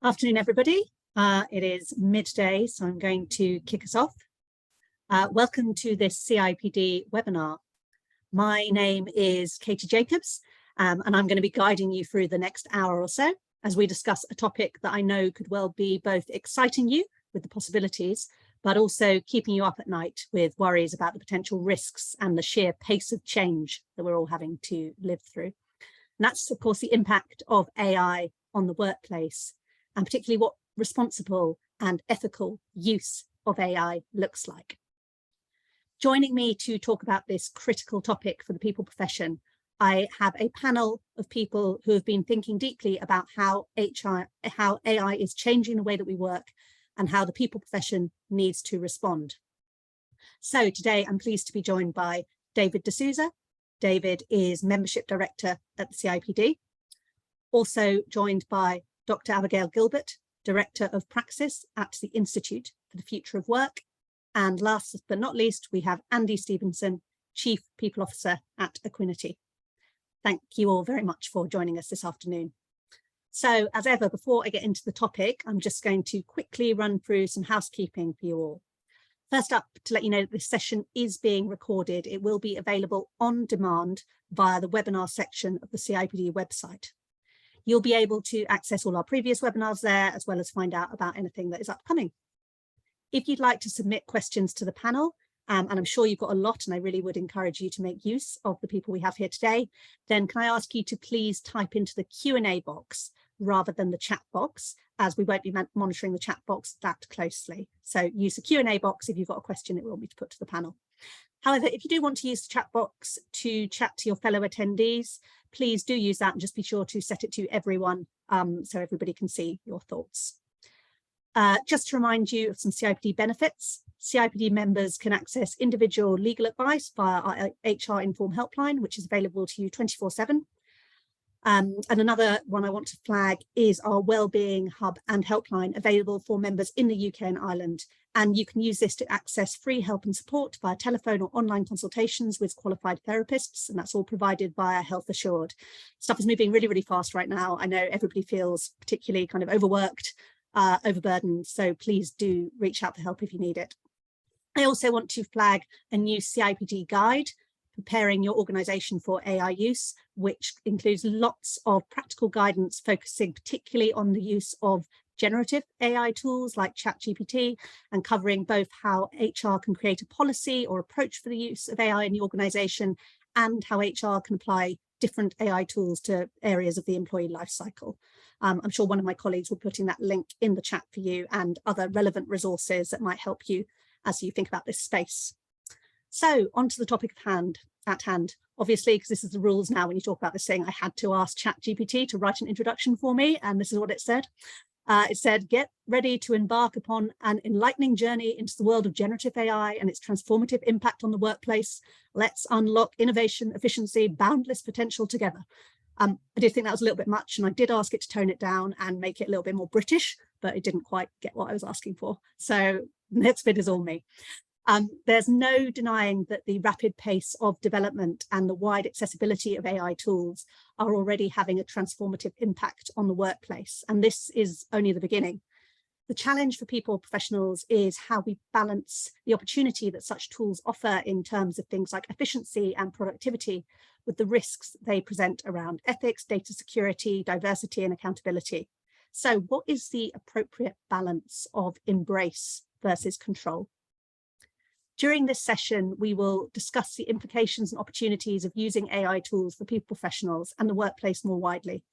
Afternoon, everybody. It is midday, so I'm going to kick us off. Welcome to this CIPD webinar. My name is Katie Jacobs, and I'm going to be guiding you through the next hour or so as we discuss a topic that I know could well be both exciting you with the possibilities, but also keeping you up at night with worries about the potential risks and the sheer pace of change that we're all having to live through. And that's, of course, the impact of AI on the workplace, and particularly what responsible and ethical use of AI looks like. Joining me to talk about this critical topic for the people profession, I have a panel of people who have been thinking deeply about how AI is changing the way that we work and how the people profession needs to respond. So today I'm pleased to be joined by David D'Souza. David is Membership Director at the CIPD. Also joined by Dr. Abigail Gilbert, Director of Praxis at the Institute for the Future of Work. And last but not least, we have Andy Stephenson, Chief People Officer at Equiniti. Thank you all very much for joining us this afternoon. So as ever, before I get into the topic, I'm just going to quickly run through some housekeeping for you all. First up, to let you know that this session is being recorded. It will be available on demand via the webinar section of the CIPD website. You'll be able to access all our previous webinars there, as well as find out about anything that is upcoming. If you'd like to submit questions to the panel, and I'm sure you've got a lot, and I really would encourage you to make use of the people we have here today, then can I ask you to please type into the Q&A box rather than the chat box, as we won't be monitoring the chat box that closely. So use the Q&A box if you've got a question that we want me to put to the panel. However, if you do want to use the chat box to chat to your fellow attendees, please do use that and just be sure to set it to everyone so everybody can see your thoughts. Just to remind you of some CIPD benefits, CIPD members can access individual legal advice via our HR Inform helpline, which is available to you 24/7. And another one I want to flag is our Wellbeing Hub and helpline available for members in the UK and Ireland. And you can use this to access free help and support via telephone or online consultations with qualified therapists. And that's all provided via Health Assured. Stuff is moving really, really fast right now. I know everybody feels particularly kind of overworked, overburdened. So please do reach out for help if you need it. I also want to flag a new CIPD guide, Preparing Your Organisation for AI Use, which includes lots of practical guidance focusing particularly on the use of generative AI tools like ChatGPT, and covering both how HR can create a policy or approach for the use of AI in the organisation, and how HR can apply different AI tools to areas of the employee lifecycle. I'm sure one of my colleagues will be putting that link in the chat for you, and other relevant resources that might help you as you think about this space. So on to the topic at hand. Obviously, because this is the rules now, when you talk about this thing, I had to ask ChatGPT to write an introduction for me, and this is what it said. It said, get ready to embark upon an enlightening journey into the world of generative AI and its transformative impact on the workplace. Let's unlock innovation, efficiency, boundless potential together. I did think that was a little bit much, and I did ask it to tone it down and make it a little bit more British, but it didn't quite get what I was asking for. So the next bit is all me. There's no denying that the rapid pace of development and the wide accessibility of AI tools are already having a transformative impact on the workplace, and this is only the beginning. The challenge for people professionals is how we balance the opportunity that such tools offer in terms of things like efficiency and productivity with the risks they present around ethics, data security, diversity, and accountability. So what is the appropriate balance of embrace versus control? During this session, we will discuss the implications and opportunities of using AI tools for people professionals and the workplace more widely.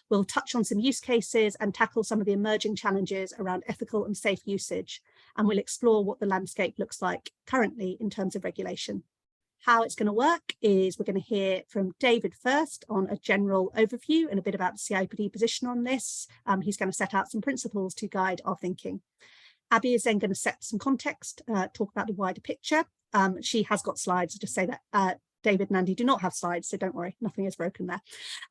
We'll touch on some use cases and tackle some of the emerging challenges around ethical and safe usage, and we'll explore what the landscape looks like currently in terms of regulation. How it's going to work is we're going to hear from David first on a general overview and a bit about the CIPD position on this. He's going to set out some principles to guide our thinking. Abby is then going to set some context, talk about the wider picture. She has got slides, just say that David and Andy do not have slides, so don't worry, nothing is broken there.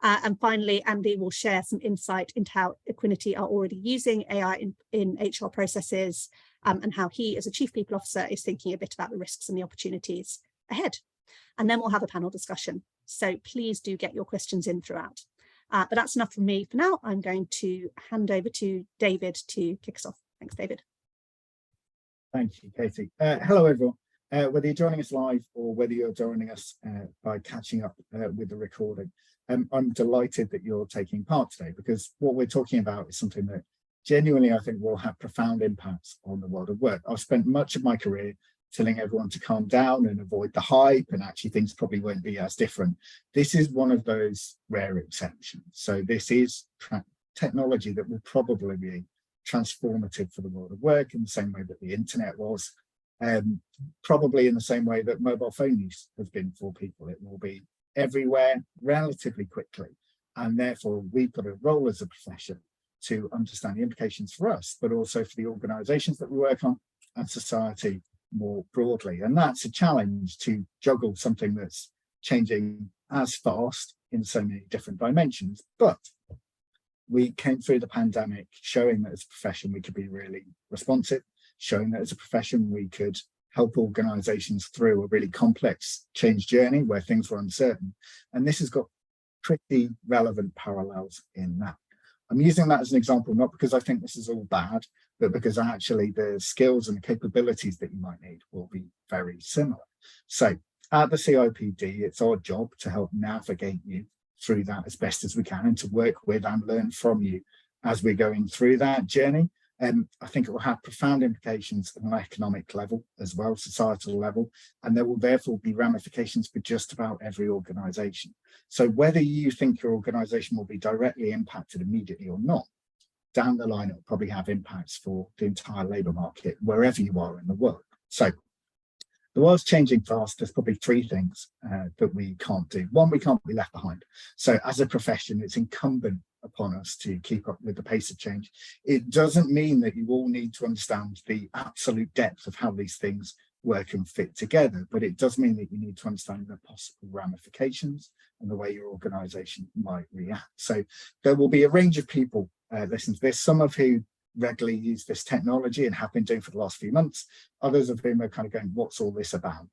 And finally, Andy will share some insight into how Equiniti are already using AI in HR processes, and how he, as a Chief People Officer, is thinking a bit about the risks and the opportunities ahead. And then we'll have a panel discussion. So please do get your questions in throughout. But that's enough from me for now. I'm going to hand over to David to kick us off. Thanks, David. Thank you, Katie. Hello, everyone. Whether you're joining us live or whether you're joining us by catching up with the recording, I'm delighted that you're taking part today, because what we're talking about is something that genuinely I think will have profound impacts on the world of work. I've spent much of my career telling everyone to calm down and avoid the hype, and actually things probably won't be as different. This is one of those rare exceptions. So this is technology that will probably be transformative for the world of work in the same way that the internet was, probably in the same way that mobile phone use has been for people. It will be everywhere relatively quickly, and therefore we've got a role as a profession to understand the implications for us, but also for the organizations that we work on and society more broadly. And that's a challenge, to juggle something that's changing as fast in so many different dimensions. But we came through the pandemic showing that as a profession we could be really responsive, showing that as a profession we could help organizations through a really complex change journey where things were uncertain. And this has got pretty relevant parallels in that. I'm using that as an example, not because I think this is all bad, but because actually the skills and the capabilities that you might need will be very similar. So at the CIPD, it's our job to help navigate you through that as best as we can, and to work with and learn from you as we're going through that journey. And I think it will have profound implications at an economic level as well, societal level, and there will therefore be ramifications for just about every organisation. So whether you think your organisation will be directly impacted immediately or not, down the line it will probably have impacts for the entire labour market wherever you are in the world. So the world's changing fast. There's probably three things that we can't do. One, we can't be left behind. So as a profession, it's incumbent upon us to keep up with the pace of change. It doesn't mean that you all need to understand the absolute depth of how these things work and fit together, but it does mean that you need to understand the possible ramifications and the way your organisation might react. So there will be a range of people listening to this, some of who regularly use this technology and have been doing for the last few months, others of whom are kind of going, what's all this about?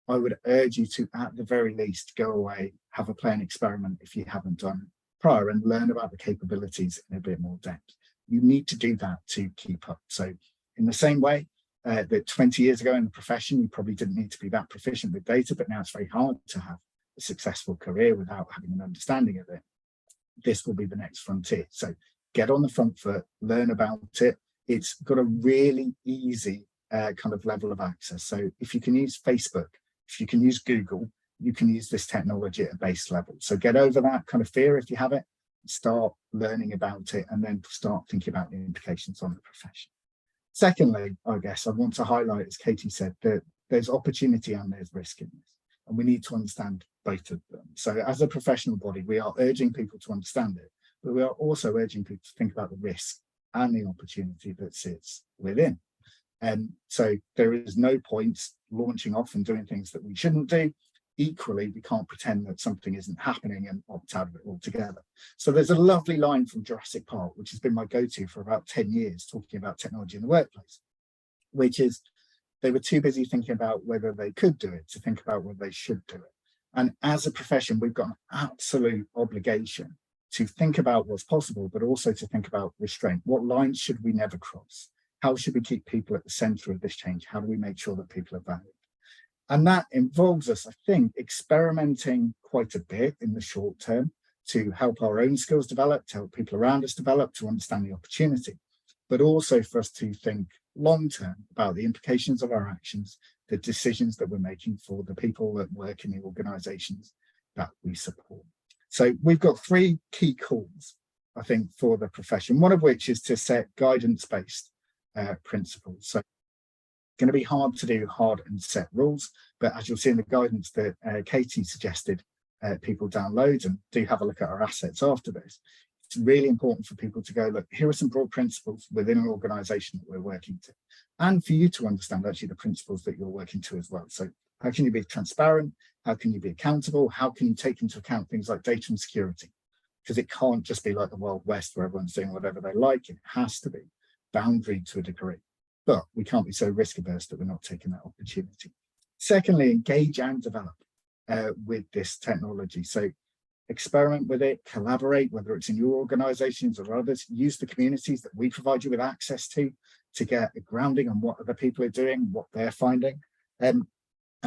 I would urge you to, at the very least, go away, have a play and experiment if you haven't done prior, and learn about the capabilities in a bit more depth. You need to do that to keep up. So in the same way that 20 years ago in the profession, you probably didn't need to be that proficient with data, but now it's very hard to have a successful career without having an understanding of it. This will be the next frontier. So get on the front foot, learn about it. It's got a really easy kind of level of access. So if you can use Facebook, if you can use Google, you can use this technology at a base level. So get over that kind of fear if you have it, start learning about it, and then start thinking about the implications on the profession. Secondly, I guess I want to highlight, as Katie said, that there's opportunity and there's risk in this, and we need to understand both of them. So as a professional body, we are urging people to understand it, but we are also urging people to think about the risk and the opportunity that sits within. And so there is no point launching off and doing things that we shouldn't do. Equally, we can't pretend that something isn't happening and opt out of it altogether. So there's a lovely line from Jurassic Park, which has been my go-to for about 10 years, talking about technology in the workplace, which is they were too busy thinking about whether they could do it to think about whether they should do it. And as a profession, we've got an absolute obligation to think about what's possible, but also to think about restraint. What lines should we never cross? How should we keep people at the center of this change? How do we make sure that people are valued? And that involves us, I think, experimenting quite a bit in the short term to help our own skills develop, to help people around us develop, to understand the opportunity, but also for us to think long term about the implications of our actions, the decisions that we're making for the people that work in the organizations that we support. So we've got three key calls, I think, for the profession, one of which is to set guidance-based principles. So going to be hard to do hard and set rules, but as you'll see in the guidance that Katie suggested people download, and do have a look at our assets after this, it's really important for people to go, look, here are some broad principles within an organisation that we're working to, and for you to understand actually the principles that you're working to as well. So how can you be transparent? How can you be accountable? How can you take into account things like data and security? Because it can't just be like the Wild West where everyone's doing whatever they like. It has to be boundaried to a degree. But we can't be so risk averse that we're not taking that opportunity. Secondly, engage and develop with this technology. So experiment with it, collaborate, whether it's in your organizations or others, use the communities that we provide you with access to get a grounding on what other people are doing, what they're finding, and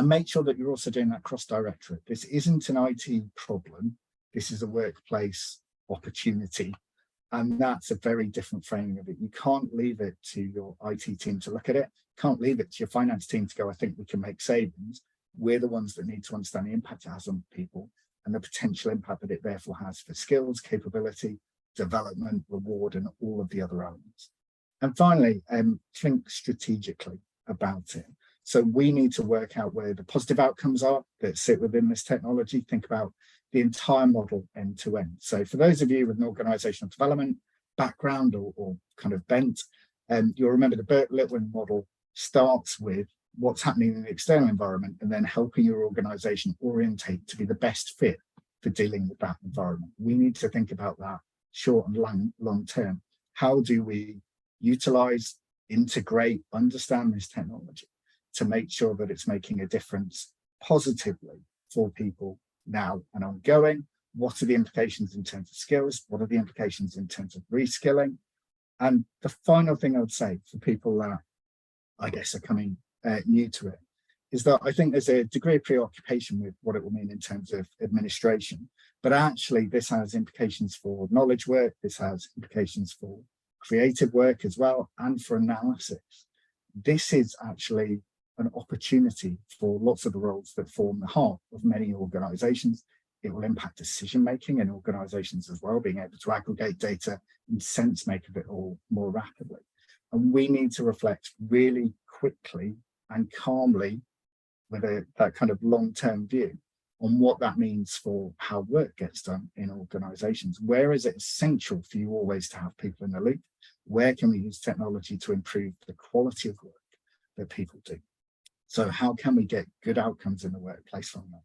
make sure that you're also doing that cross-directorate. This isn't an IT problem, this is a workplace opportunity, and that's a very different framing of it. You can't leave it to your IT team to look at it, can't leave it to your finance team to go, I think we can make savings. We're the ones that need to understand the impact it has on people and the potential impact that it therefore has for skills, capability, development, reward, and all of the other elements. And finally, think strategically about it. So we need to work out where the positive outcomes are that sit within this technology, think about the entire model end to end. So for those of you with an organizational development background or kind of bent, you'll remember the Bert Litwin model starts with what's happening in the external environment and then helping your organization orientate to be the best fit for dealing with that environment. We need to think about that short and long term. How do we utilize, integrate, understand this technology to make sure that it's making a difference positively for people now and ongoing? What are the implications in terms of skills? What are the implications in terms of reskilling? And the final thing I would say for people that I guess are coming new to it is that I think there's a degree of preoccupation with what it will mean in terms of administration, but actually this has implications for knowledge work, this has implications for creative work as well, and for analysis. This is actually an opportunity for lots of the roles that form the heart of many organizations. It will impact decision-making in organizations as well, being able to aggregate data and sense make of it all more rapidly. And we need to reflect really quickly and calmly with that kind of long-term view on what that means for how work gets done in organizations. Where is it essential for you always to have people in the loop? Where can we use technology to improve the quality of work that people do? So how can we get good outcomes in the workplace from that?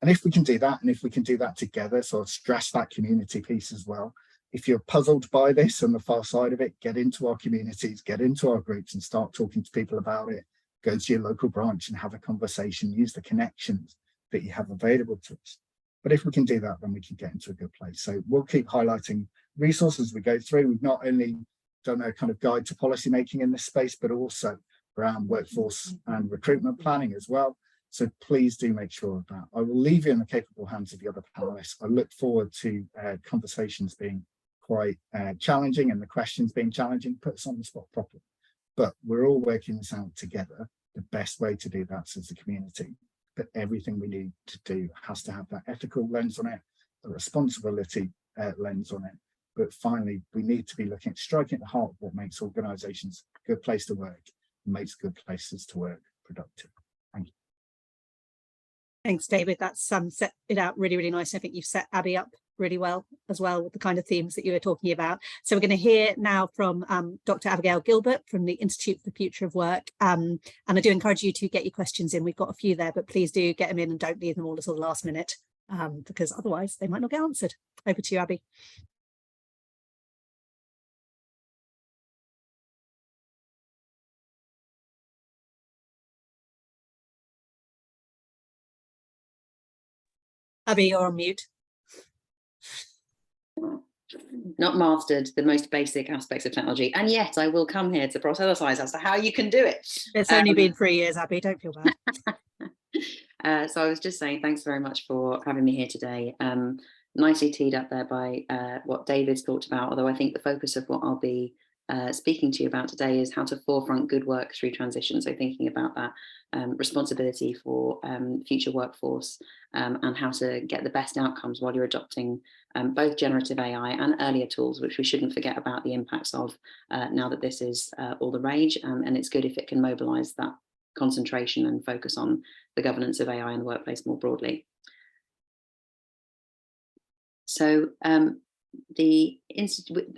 And if we can do that, and if we can do that together, so I'll stress that community piece as well. If you're puzzled by this and the far side of it, get into our communities, get into our groups and start talking to people about it. Go to your local branch and have a conversation, use the connections that you have available to us. But if we can do that, then we can get into a good place. So we'll keep highlighting resources as we go through. We've not only done a kind of guide to policy making in this space, but also around workforce and recruitment planning as well. So please do make sure of that. I will leave you in the capable hands of the other panelists. I look forward to conversations being quite challenging and the questions being challenging, put us on the spot properly. But we're all working this out together. The best way to do that is as a community. But everything we need to do has to have that ethical lens on it, a responsibility lens on it. But finally, we need to be looking at striking at the heart of what makes organizations a good place to work and makes good places to work productive. Thank you. Thanks, David. That's set it out really, really nice. I think you've set Abby up really well as well with the kind of themes that you were talking about. So we're going to hear now from Dr. Abigail Gilbert from the Institute for the Future of Work. And I do encourage you to get your questions in. We've got a few there, but please do get them in and don't leave them all until the last minute because otherwise they might not get answered. Over to you, Abby. Abby, you're on mute. Not mastered the most basic aspects of technology, and yet I will come here to proselytize as to how you can do it. It's only been 3 years, Abby, don't feel bad. So I was just saying thanks very much for having me here today. Nicely teed up there by what David's talked about, although I think the focus of what I'll be speaking to you about today is how to forefront good work through transition. So thinking about that responsibility for future workforce and how to get the best outcomes while you're adopting both generative AI and earlier tools, which we shouldn't forget about the impacts of now that this is all the rage. And it's good if it can mobilize that concentration and focus on the governance of AI in the workplace more broadly. So a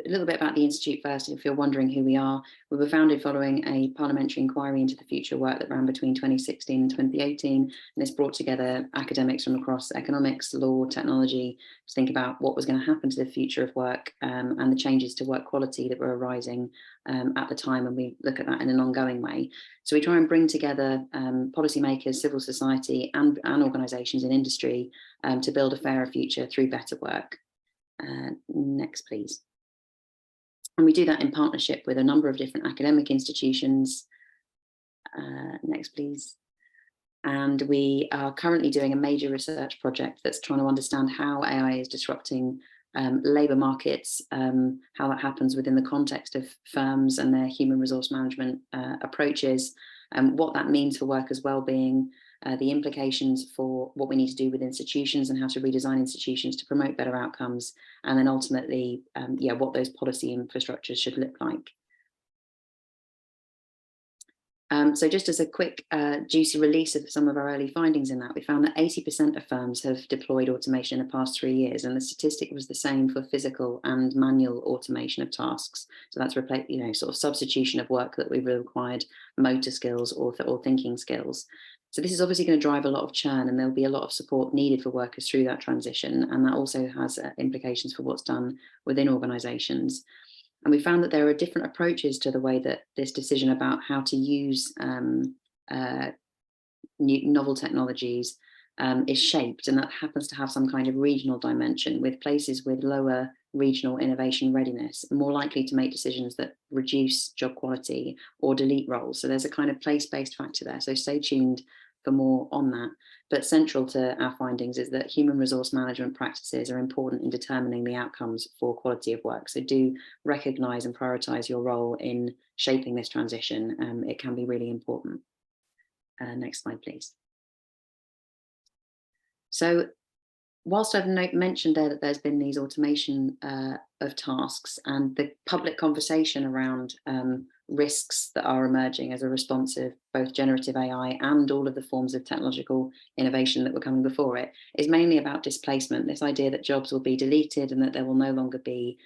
little bit about the Institute first, if you're wondering who we are. We were founded following a parliamentary inquiry into the future work that ran between 2016 and 2018, and this brought together academics from across economics, law, technology, to think about what was going to happen to the future of work and the changes to work quality that were arising at the time, and we look at that in an ongoing way. So we try and bring together policymakers, civil society and organisations in industry to build a fairer future through better work. Next, please. And we do that in partnership with a number of different academic institutions. Next, please. And we are currently doing a major research project that's trying to understand how AI is disrupting labour markets, how that happens within the context of firms and their human resource management approaches, what that means for workers' well-being, the implications for what we need to do with institutions and how to redesign institutions to promote better outcomes, and then ultimately, what those policy infrastructures should look like. So just as a quick juicy release of some of our early findings in that, we found that 80% of firms have deployed automation in the past 3 years, and the statistic was the same for physical and manual automation of tasks. So that's sort of substitution of work that we've required motor skills or thinking skills. So this is obviously going to drive a lot of churn, and there'll be a lot of support needed for workers through that transition, and that also has implications for what's done within organisations. And we found that there are different approaches to the way that this decision about how to use novel technologies is shaped, and that happens to have some kind of regional dimension, with places with lower regional innovation readiness more likely to make decisions that reduce job quality or delete roles. So there's a kind of place-based factor there. So stay tuned for more on that. But central to our findings is that human resource management practices are important in determining the outcomes for quality of work. So do recognise and prioritise your role in shaping this transition. It can be really important. Next slide, please. So whilst I've mentioned there that there's been these automation of tasks and the public conversation around risks that are emerging as a response of both generative AI and all of the forms of technological innovation that were coming before it, is mainly about displacement, this idea that jobs will be deleted and that there will no longer be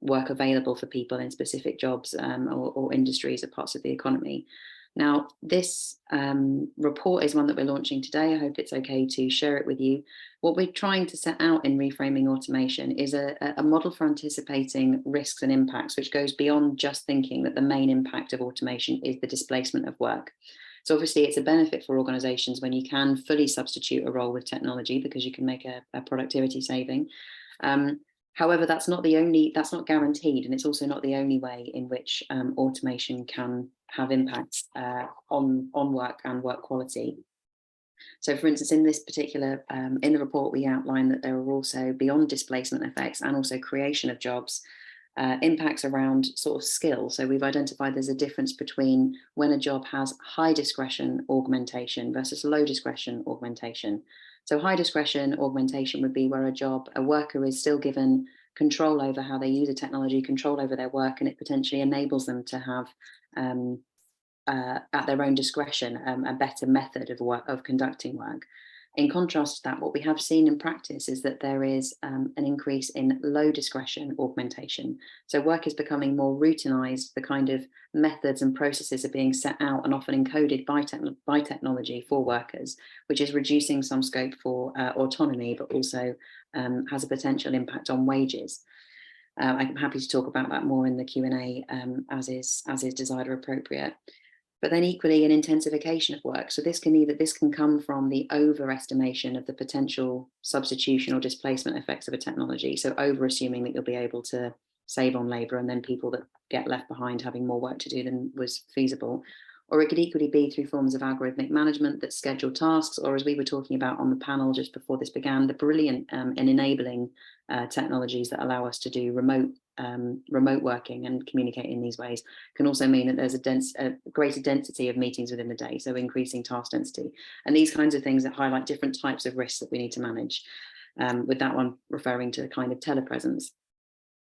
work available for people in specific jobs or industries or parts of the economy. Now, this report is one that we're launching today. I hope it's okay to share it with you. What we're trying to set out in Reframing Automation is a model for anticipating risks and impacts, which goes beyond just thinking that the main impact of automation is the displacement of work. So obviously it's a benefit for organisations when you can fully substitute a role with technology, because you can make a productivity saving. However, that's not guaranteed, and it's also not the only way in which automation can have impacts on work and work quality. So for instance, in this particular, in the report, we outline that there are also, beyond displacement effects and also creation of jobs, impacts around sort of skill. So we've identified there's a difference between when a job has high discretion augmentation versus low discretion augmentation. So high discretion augmentation would be where a worker is still given control over how they use a technology, control over their work, and it potentially enables them to have at their own discretion a better method of conducting work. In contrast to that, what we have seen in practice is that there is an increase in low discretion augmentation. So work is becoming more routinized. The kind of methods and processes are being set out and often encoded by technology for workers, which is reducing some scope for autonomy, but also has a potential impact on wages. I'm happy to talk about that more in the Q&A as is desired or appropriate. But then equally an intensification of work. So this can come from the overestimation of the potential substitution or displacement effects of a technology. So over assuming that you'll be able to save on labour, and then people that get left behind having more work to do than was feasible. Or it could equally be through forms of algorithmic management that schedule tasks, or as we were talking about on the panel just before this began, the brilliant and enabling technologies that allow us to do remote working and communicate in these ways can also mean that there's a greater density of meetings within the day, so increasing task density. And these kinds of things that highlight different types of risks that we need to manage, with that one referring to the kind of telepresence.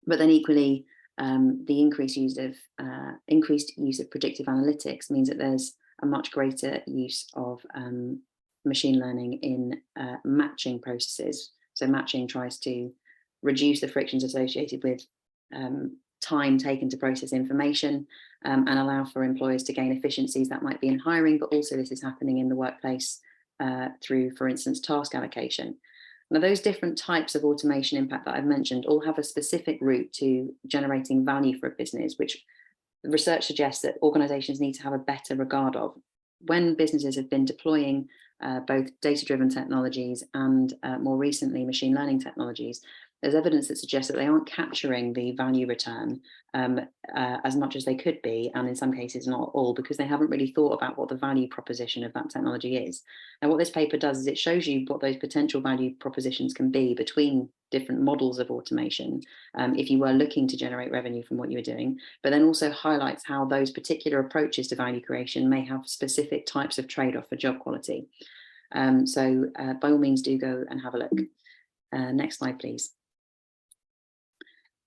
But then equally, the increased use of predictive analytics means that there's a much greater use of machine learning in matching processes. So matching tries to reduce the frictions associated with time taken to process information, and allow for employers to gain efficiencies that might be in hiring, but also this is happening in the workplace through, for instance, task allocation. Now, those different types of automation impact that I've mentioned all have a specific route to generating value for a business, which research suggests that organizations need to have a better regard of. When businesses have been deploying both data-driven technologies and more recently machine learning technologies, there's evidence that suggests that they aren't capturing the value return as much as they could be, and in some cases not all, because they haven't really thought about what the value proposition of that technology is. And what this paper does is it shows you what those potential value propositions can be between different models of automation if you were looking to generate revenue from what you were doing, but then also highlights how those particular approaches to value creation may have specific types of trade-off for job quality. So by all means, do go and have a look. Next slide, please.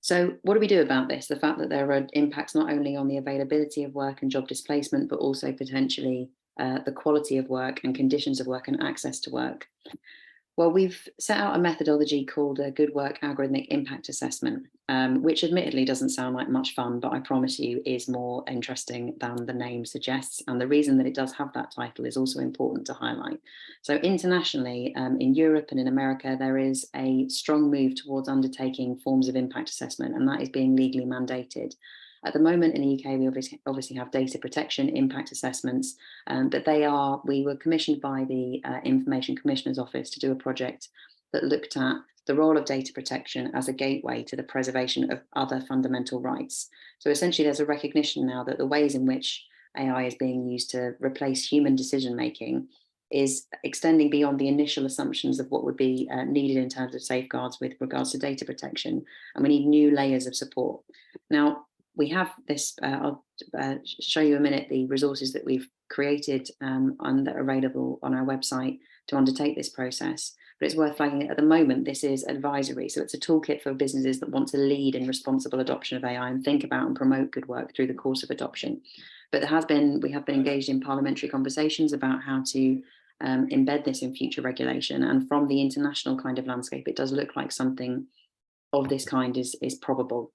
So what do we do about this? The fact that there are impacts not only on the availability of work and job displacement, but also potentially the quality of work and conditions of work and access to work. Well, we've set out a methodology called a Good Work Algorithmic Impact Assessment, which admittedly doesn't sound like much fun, but I promise you is more interesting than the name suggests. And the reason that it does have that title is also important to highlight. So internationally, in Europe and in America, there is a strong move towards undertaking forms of impact assessment, and that is being legally mandated. At the moment in the UK, we obviously have data protection impact assessments, but we were commissioned by the Information Commissioner's Office to do a project that looked at the role of data protection as a gateway to the preservation of other fundamental rights. So essentially, there's a recognition now that the ways in which AI is being used to replace human decision-making is extending beyond the initial assumptions of what would be needed in terms of safeguards with regards to data protection, and we need new layers of support. Now, we have this, I'll show you a minute the resources that we've created and that are available on our website to undertake this process. But it's worth flagging that at the moment, this is advisory. So it's a toolkit for businesses that want to lead in responsible adoption of AI and think about and promote good work through the course of adoption. But we have been engaged in parliamentary conversations about how to embed this in future regulation. And from the international kind of landscape, it does look like something of this kind is probable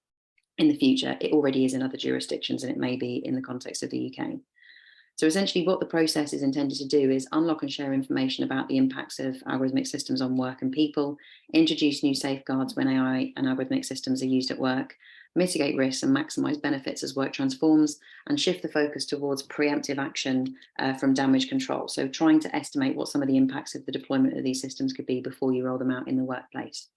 in the future. It already is in other jurisdictions, and it may be in the context of the UK. So essentially what the process is intended to do is unlock and share information about the impacts of algorithmic systems on work and people, introduce new safeguards when AI and algorithmic systems are used at work, mitigate risks and maximize benefits as work transforms, and shift the focus towards preemptive action from damage control. So trying to estimate what some of the impacts of the deployment of these systems could be before you roll them out in the workplace.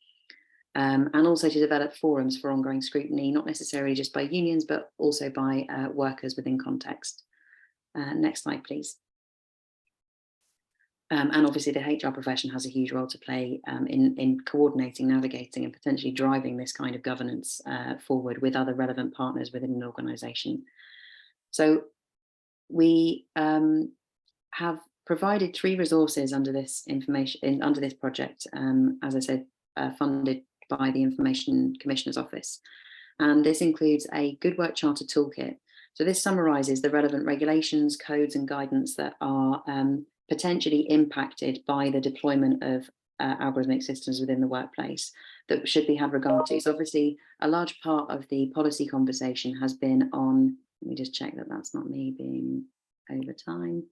And also to develop forums for ongoing scrutiny, not necessarily just by unions, but also by workers within context. Next slide, please. And obviously the HR profession has a huge role to play in coordinating, navigating, and potentially driving this kind of governance forward with other relevant partners within an organisation. So we have provided 3 resources under this under this project, as I said, funded by the Information Commissioner's Office. And this includes a Good Work Charter toolkit. So this summarises the relevant regulations, codes and guidance that are potentially impacted by the deployment of algorithmic systems within the workplace that should be had regard to. So obviously a large part of the policy conversation has been on, let me just check that that's not me being over time.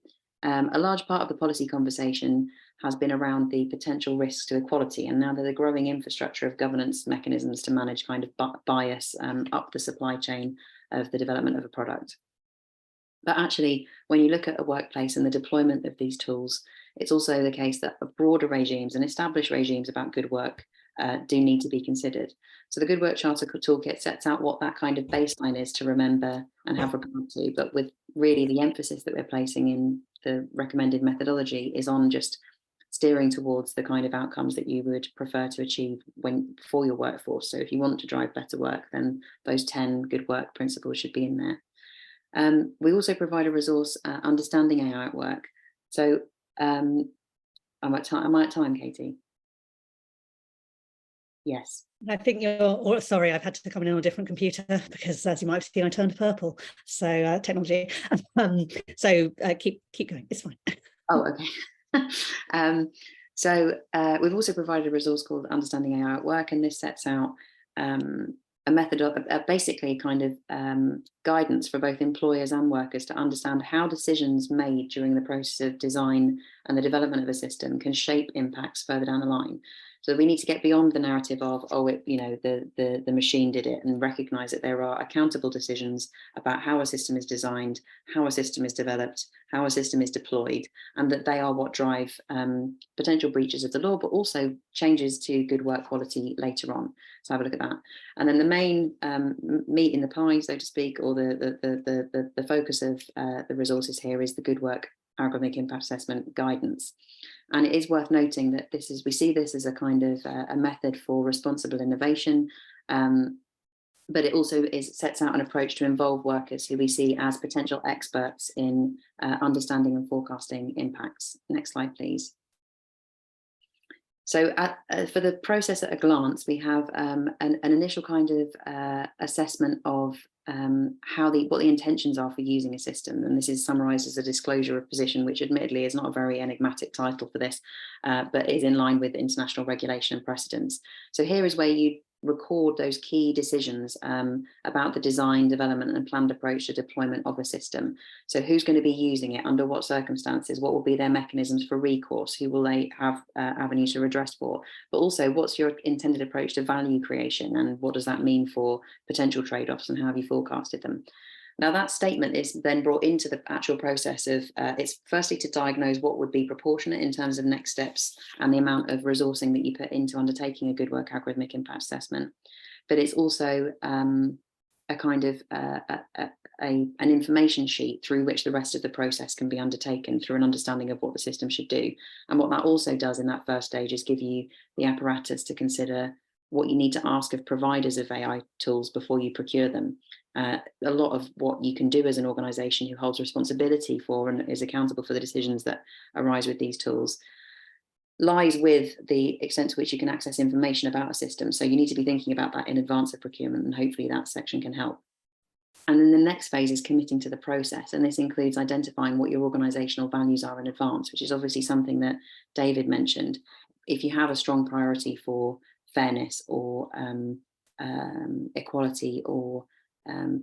A large part of the policy conversation has been around the potential risks to equality, and now there's a growing infrastructure of governance mechanisms to manage kind of bias up the supply chain of the development of a product. But actually, when you look at a workplace and the deployment of these tools, it's also the case that broader regimes and established regimes about good work do need to be considered. So the Good Work Charter toolkit sets out what that kind of baseline is to remember and have regard to, but with really the emphasis that we're placing in the recommended methodology is on just steering towards the kind of outcomes that you would prefer to achieve for your workforce. So if you want to drive better work, then those 10 good work principles should be in there. We also provide a resource, Understanding AI at Work. So am I at time, Katie? Yes. I think you're, sorry, I've had to come in on a different computer because, as you might have seen, I turned purple. So technology. So keep going. It's fine. Oh, okay. So we've also provided a resource called Understanding AI at Work, and this sets out a method of basically kind of guidance for both employers and workers to understand how decisions made during the process of design and the development of a system can shape impacts further down the line. So we need to get beyond the narrative of, oh, the machine did it, and recognize that there are accountable decisions about how a system is designed, how a system is developed, how a system is deployed, and that they are what drive potential breaches of the law, but also changes to good work quality later on. So have a look at that. And then the main meat in the pie, so to speak, or the focus of the resources here is the good work algorithmic impact assessment guidance. And it is worth noting that we see this as a kind of a method for responsible innovation, but it also sets out an approach to involve workers who we see as potential experts in understanding and forecasting impacts. Next slide, please. So for the process at a glance, we have an initial kind of assessment of what the intentions are for using a system. And this is summarized as a disclosure of position, which admittedly is not a very enigmatic title for this, but is in line with international regulation and precedents. So here is where you record those key decisions about the design, development and planned approach to deployment of a system. So who's going to be using it, under what circumstances, what will be their mechanisms for recourse, who will they have avenues to redress for, but also what's your intended approach to value creation, and what does that mean for potential trade-offs, and how have you forecasted them. Now that statement is then brought into the actual process of, it's firstly to diagnose what would be proportionate in terms of next steps and the amount of resourcing that you put into undertaking a good work algorithmic impact assessment. But it's also a kind of an information sheet through which the rest of the process can be undertaken through an understanding of what the system should do. And what that also does in that first stage is give you the apparatus to consider what you need to ask of providers of AI tools before you procure them. A lot of what you can do as an organization who holds responsibility for and is accountable for the decisions that arise with these tools lies with the extent to which you can access information about a system. So you need to be thinking about that in advance of procurement, and hopefully that section can help. And then the next phase is committing to the process. And this includes identifying what your organizational values are in advance, which is obviously something that David mentioned. If you have a strong priority for fairness or equality or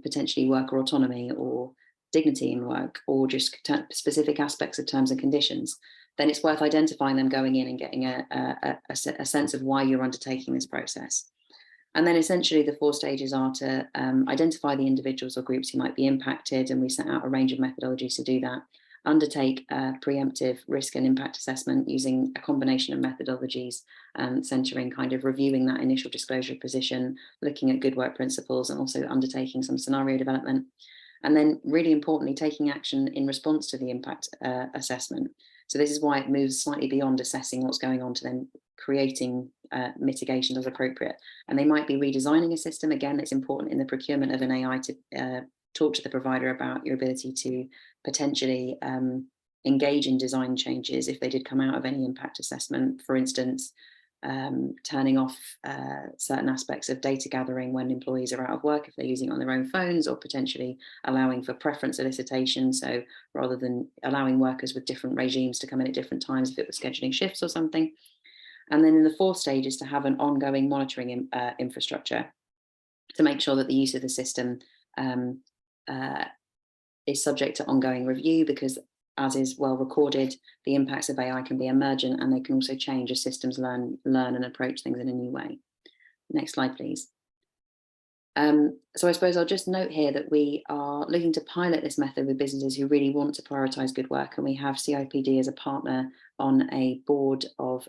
potentially worker autonomy or dignity in work, or just specific aspects of terms and conditions, then it's worth identifying them going in and getting a sense of why you're undertaking this process. And then essentially the 4 stages are to identify the individuals or groups who might be impacted, and we set out a range of methodologies to do that. Undertake a preemptive risk and impact assessment using a combination of methodologies, centering kind of reviewing that initial disclosure position, looking at good work principles, and also undertaking some scenario development. And then really importantly, taking action in response to the impact assessment. So this is why it moves slightly beyond assessing what's going on to then creating mitigations as appropriate. And they might be redesigning a system. Again, it's important in the procurement of an AI to talk to the provider about your ability to potentially engage in design changes if they did come out of any impact assessment. For instance, turning off certain aspects of data gathering when employees are out of work if they're using it on their own phones, or potentially allowing for preference solicitation. So rather than allowing workers with different regimes to come in at different times if it was scheduling shifts or something. And then in the 4th stage is to have an ongoing monitoring infrastructure to make sure that the use of the system is subject to ongoing review, because as is well recorded, the impacts of AI can be emergent, and they can also change as systems learn and approach things in a new way. Next slide, please. So I suppose I'll just note here that we are looking to pilot this method with businesses who really want to prioritise good work, and we have CIPD as a partner on a board of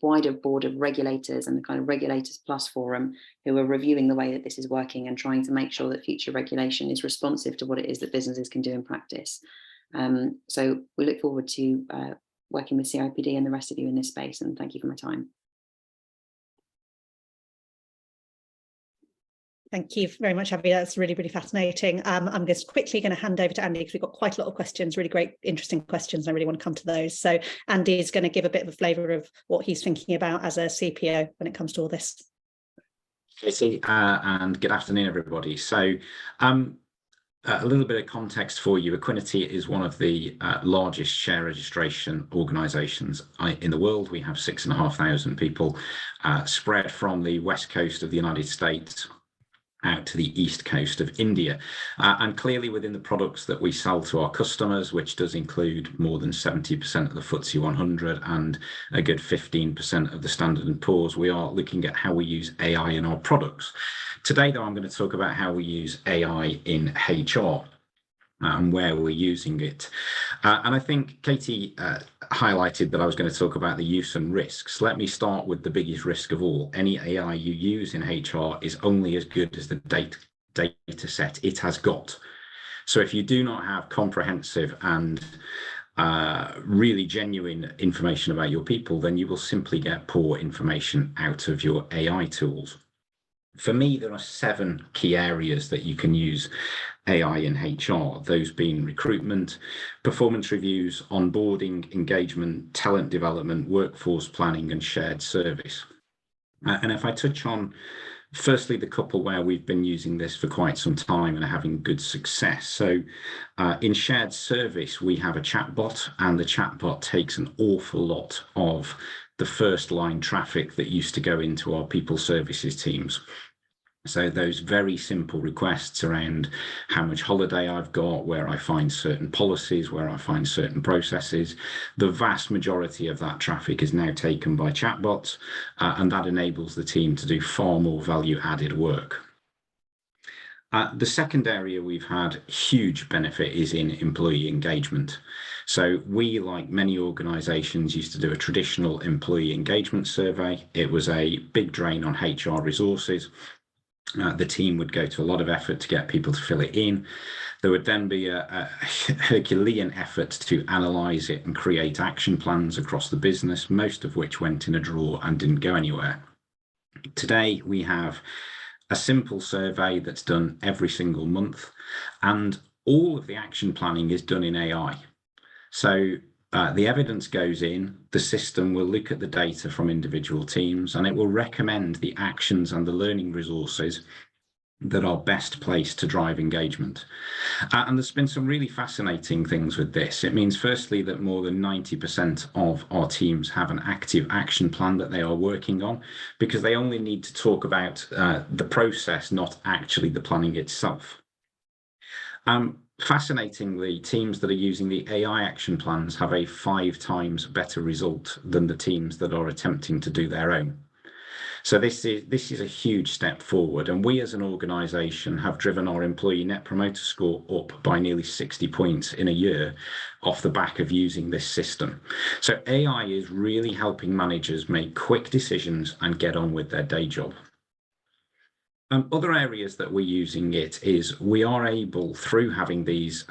wider board of regulators and the kind of Regulators Plus forum, who are reviewing the way that this is working and trying to make sure that future regulation is responsive to what it is that businesses can do in practice. So we look forward to working with CIPD and the rest of you in this space, and thank you for my time. Thank you very much, Abby. That's really, really fascinating. I'm just quickly going to hand over to Andy, because we've got quite a lot of questions, really great, interesting questions, and I really want to come to those. So Andy is going to give a bit of a flavour of what he's thinking about as a CPO when it comes to all this. Katie, and good afternoon, everybody. So A little bit of context for you. Equiniti is one of the largest share registration organisations in the world. We have 6,500 people spread from the west coast of the United States out to the east coast of India. And clearly within the products that we sell to our customers, which does include more than 70% of the FTSE 100 and a good 15% of the Standard & Poor's, we are looking at how we use AI in our products. Today, though, I'm going to talk about how we use AI in HR and where we're using it. And I think Katie highlighted that I was going to talk about the use and risks. Let me start with the biggest risk of all. Any AI you use in HR is only as good as the data set it has got. So if you do not have comprehensive and really genuine information about your people, then you will simply get poor information out of your AI tools. For me, there are 7 key areas that you can use AI in HR, those being recruitment, performance reviews, onboarding, engagement, talent development, workforce planning, and shared service. And if I touch on, firstly, the couple where we've been using this for quite some time and are having good success. So in shared service, we have a chatbot, and the chatbot takes an awful lot of the first line traffic that used to go into our people services teams. So those very simple requests around how much holiday I've got, where I find certain policies, where I find certain processes, the vast majority of that traffic is now taken by chatbots, and that enables the team to do far more value-added work. The second area we've had huge benefit is in employee engagement. So we, like many organisations, used to do a traditional employee engagement survey. It was a big drain on HR resources. The team would go to a lot of effort to get people to fill it in. There would then be a Herculean effort to analyse it and create action plans across the business, most of which went in a drawer and didn't go anywhere. Today, we have a simple survey that's done every single month, and all of the action planning is done in AI. So the evidence goes in, the system will look at the data from individual teams, and it will recommend the actions and the learning resources that are best placed to drive engagement. And there's been some really fascinating things with this. It means, firstly, that more than 90% of our teams have an active action plan that they are working on, because they only need to talk about the process, not actually the planning itself. Fascinatingly, teams that are using the AI action plans have a 5 times better result than the teams that are attempting to do their own. So this is a huge step forward, and we as an organisation have driven our employee net promoter score up by nearly 60 points in a year off the back of using this system. So AI is really helping managers make quick decisions and get on with their day job. Other areas that we're using it is we are able, through having these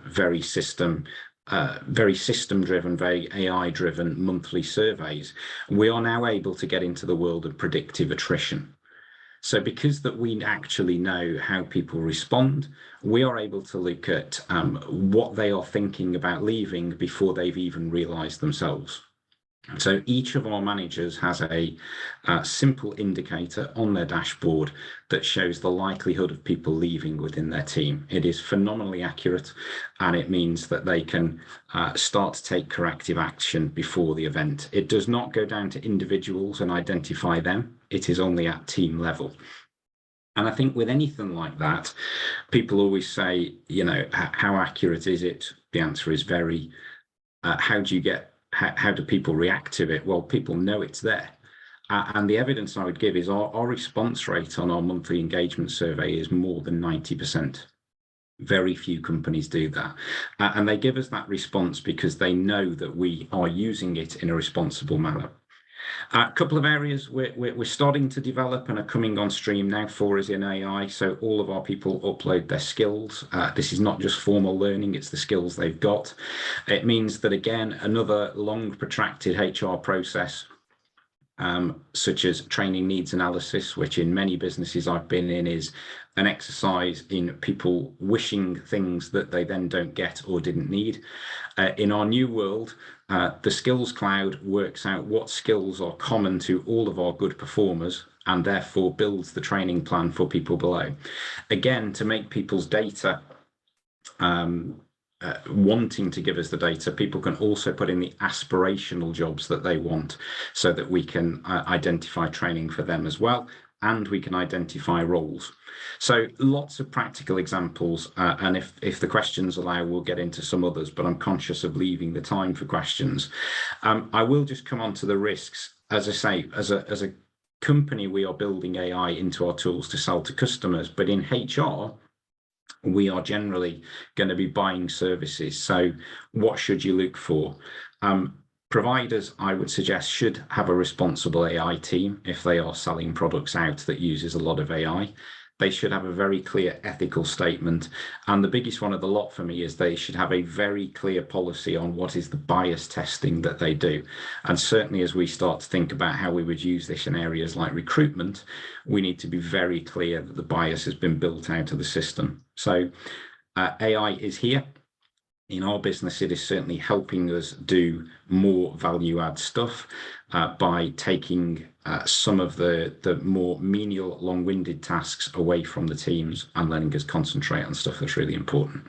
very system-driven, very AI-driven monthly surveys, we are now able to get into the world of predictive attrition. So because that we actually know how people respond, we are able to look at what they are thinking about leaving before they've even realised themselves. So each of our managers has a simple indicator on their dashboard that shows the likelihood of people leaving within their team. It is phenomenally accurate, and it means that they can start to take corrective action before the event. It does not go down to individuals and identify them. It is only at team level. And I think with anything like that, people always say, you know, how accurate is it? The answer is very. How do people react to it? Well, people know it's there. And the evidence I would give is our response rate on our monthly engagement survey is more than 90%. Very few companies do that. And they give us that response because they know that we are using it in a responsible manner. A couple of areas we're starting to develop and are coming on stream now for us in AI. So all of our people upload their skills. This is not just formal learning, it's the skills they've got. It means that, again, another long protracted HR process, such as training needs analysis, which in many businesses I've been in is an exercise in people wishing things that they then don't get or didn't need. In our new world, the Skills Cloud works out what skills are common to all of our good performers and therefore builds the training plan for people below. Again, to make people's data wanting to give us the data, people can also put in the aspirational jobs that they want, so that we can identify training for them as well, and we can identify roles. So lots of practical examples, and if the questions allow, we'll get into some others, but I'm conscious of leaving the time for questions. I will just come on to the risks. As I say, as a company, we are building AI into our tools to sell to customers, but in HR, we are generally going to be buying services. So what should you look for? Providers, I would suggest, should have a responsible AI team if they are selling products out that uses a lot of AI. They should have a very clear ethical statement. And the biggest one of the lot for me is they should have a very clear policy on what is the bias testing that they do. And certainly as we start to think about how we would use this in areas like recruitment, we need to be very clear that the bias has been built out of the system. So AI is here. In our business, it is certainly helping us do more value-add stuff by taking some of the more menial, long-winded tasks away from the teams and letting us concentrate on stuff that's really important.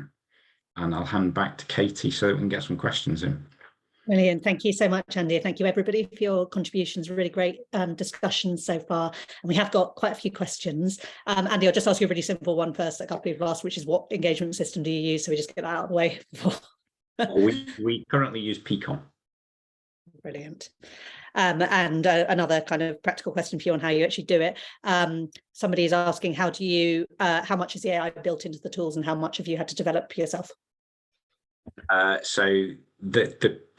And I'll hand back to Katie so that we can get some questions in. Brilliant. Thank you so much, Andy. Thank you, everybody, for your contributions. Really great discussion so far. And we have got quite a few questions. Andy, I'll just ask you a really simple one first. A couple of people asked, which is, what engagement system do you use? So we just get that out of the way. We currently use Pecan. Brilliant. And another kind of practical question for you on how you actually do it. Somebody is asking, how much is the AI built into the tools and how much have you had to develop yourself? So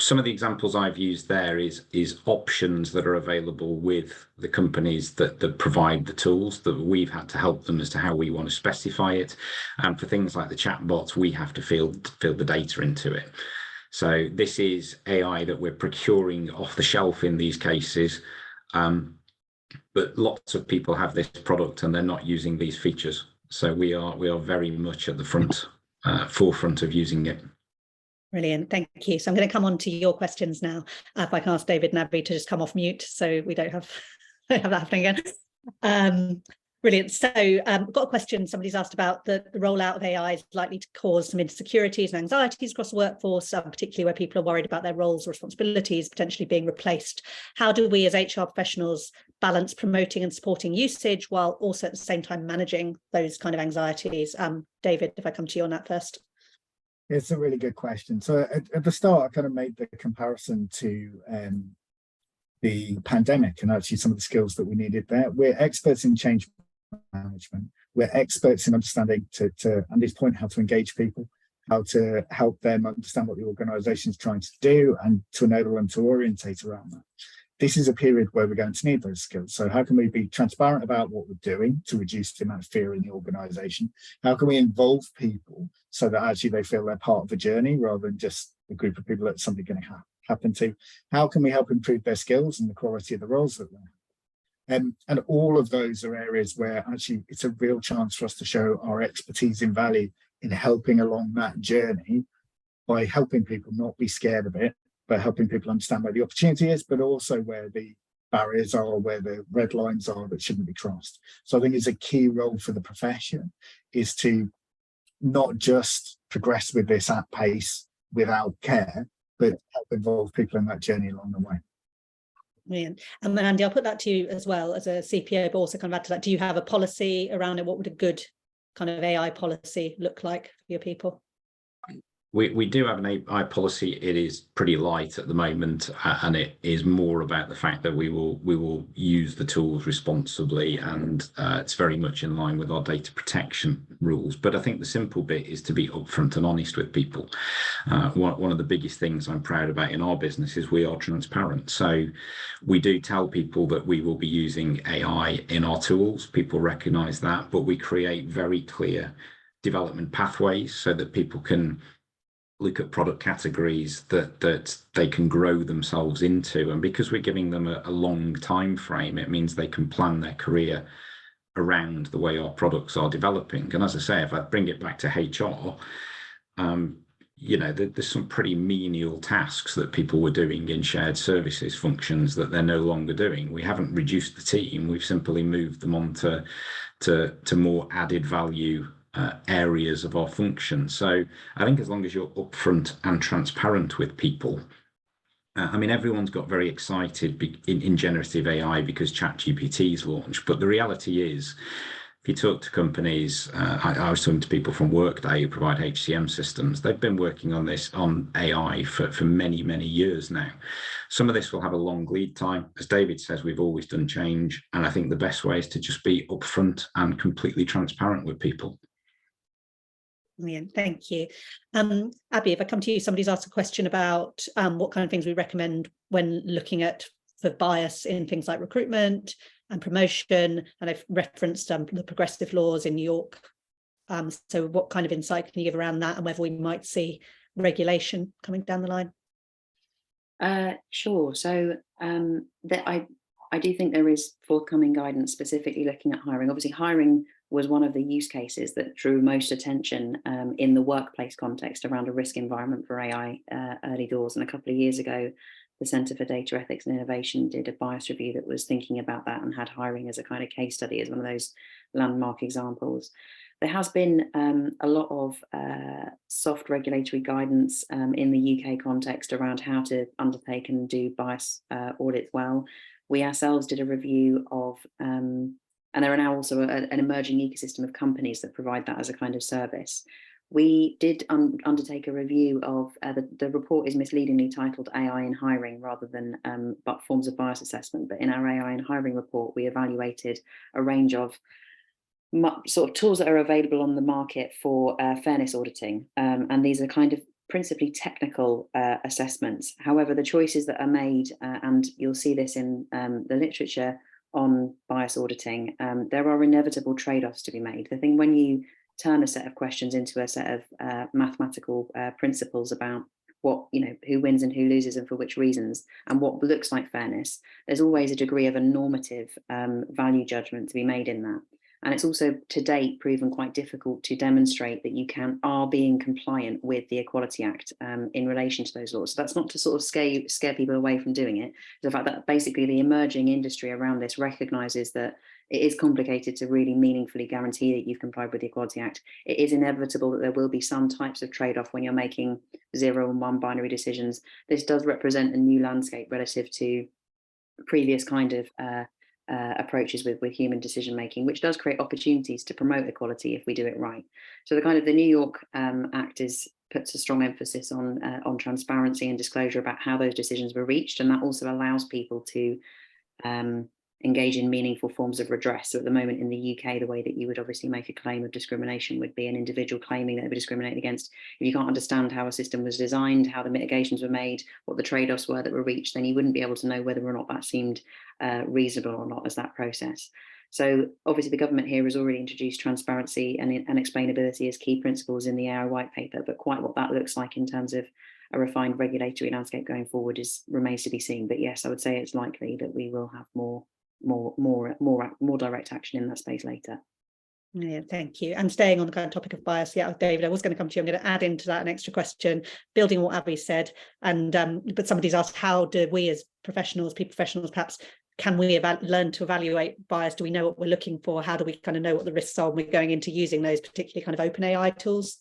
some of the examples I've used there is options that are available with the companies that provide the tools, that we've had to help them as to how we want to specify it. And for things like the chatbots, we have to fill the data into it. So this is AI that we're procuring off the shelf in these cases. But lots of people have this product and they're not using these features. So we are very much at the forefront of using it. Brilliant, thank you. So I'm going to come on to your questions now. If I can ask David and Abby to just come off mute so we don't have that happening again. Brilliant. So I've got a question. Somebody's asked about the rollout of AI is likely to cause some insecurities and anxieties across the workforce, particularly where people are worried about their roles or responsibilities potentially being replaced. How do we as HR professionals balance promoting and supporting usage while also at the same time managing those kind of anxieties? David, if I come to you on that first. It's a really good question. So at the start, I kind of made the comparison to the pandemic and actually some of the skills that we needed there. We're experts in change management. We're experts in understanding, to Andy's point, how to engage people, how to help them understand what the organisation is trying to do and to enable them to orientate around that. This is a period where we're going to need those skills. So how can we be transparent about what we're doing to reduce the amount of fear in the organisation? How can we involve people so that actually they feel they're part of the journey rather than just a group of people that something going to happen to? How can we help improve their skills and the quality of the roles that they have? And all of those are areas where actually it's a real chance for us to show our expertise in value in helping along that journey by helping people not be scared of it, but helping people understand where the opportunity is, but also where the barriers are, where the red lines are that shouldn't be crossed. So I think it's a key role for the profession is to not just progress with this at pace without care, but help involve people in that journey along the way. Brilliant. And then Andy, I'll put that to you as well as a CPO, but also kind of add to that. Do you have a policy around it? What would a good kind of AI policy look like for your people? We do have an AI policy. It is pretty light at the moment, and it is more about the fact that we will use the tools responsibly, and it's very much in line with our data protection rules. But I think the simple bit is to be upfront and honest with people. One of the biggest things I'm proud about in our business is we are transparent. So we do tell people that we will be using AI in our tools. People recognise that, but we create very clear development pathways so that people can look at product categories that they can grow themselves into. And because we're giving them a long time frame, it means they can plan their career around the way our products are developing. And as I say, if I bring it back to HR, there's some pretty menial tasks that people were doing in shared services functions that they're no longer doing. We haven't reduced the team. We've simply moved them on to more added value areas of our function. So I think as long as you're upfront and transparent with people, I mean, everyone's got very excited in generative AI because ChatGPT's launched, but the reality is, if you talk to companies, I was talking to people from Workday who provide HCM systems. They've been working on this, on AI for many, many years now. Some of this will have a long lead time. As David says, we've always done change. And I think the best way is to just be upfront and completely transparent with people. Brilliant, thank you. Abby, if I come to you, somebody's asked a question about what kind of things we recommend when looking at for bias in things like recruitment and promotion, and I've referenced the progressive laws in New York. So what kind of insight can you give around that, and whether we might see regulation coming down the line? Sure. So I do think there is forthcoming guidance specifically looking at hiring. Obviously, hiring was one of the use cases that drew most attention in the workplace context around a risk environment for AI early doors. And a couple of years ago, the Centre for Data Ethics and Innovation did a bias review that was thinking about that and had hiring as a kind of case study, as one of those landmark examples. There has been a lot of soft regulatory guidance in the UK context around how to undertake and do bias audits well. We ourselves did a review of, and there are now also an emerging ecosystem of companies that provide that as a kind of service. We did undertake a review of, the report is misleadingly titled AI in Hiring rather than but forms of bias assessment. But in our AI in Hiring report, we evaluated a range of sort of tools that are available on the market for fairness auditing. And these are kind of principally technical assessments. However, the choices that are made, and you'll see this in the literature on bias auditing, there are inevitable trade-offs to be made. The thing when you turn a set of questions into a set of mathematical principles about what, who wins and who loses and for which reasons, and what looks like fairness, there's always a degree of a normative value judgment to be made in that. And it's also to date proven quite difficult to demonstrate that you are being compliant with the Equality Act in relation to those laws. So that's not to sort of scare people away from doing it. The fact that basically the emerging industry around this recognises that it is complicated to really meaningfully guarantee that you've complied with the Equality Act. It is inevitable that there will be some types of trade-off when you're making 0 and 1 binary decisions. This does represent a new landscape relative to previous kind of approaches with human decision making, which does create opportunities to promote equality if we do it right. So the New York Act puts a strong emphasis on transparency and disclosure about how those decisions were reached, and that also allows people to engage in meaningful forms of redress. So at the moment in the UK, the way that you would obviously make a claim of discrimination would be an individual claiming that they were discriminated against. If you can't understand how a system was designed, how the mitigations were made, what the trade-offs were that were reached, then you wouldn't be able to know whether or not that seemed reasonable or not as that process. So obviously the government here has already introduced transparency and explainability as key principles in the AI white paper, but quite what that looks like in terms of a refined regulatory landscape going forward remains to be seen. But yes, I would say it's likely that we will have more direct action in that space later. Yeah, thank you. And staying on the kind of topic of bias, yeah, David, I was going to come to you. I'm going to add into that an extra question, building on what Abby said. And but somebody's asked, how do we as professionals, people professionals, perhaps, can we learn to evaluate bias? Do we know what we're looking for? How do we kind of know what the risks are when we're going into using those particularly kind of open AI tools?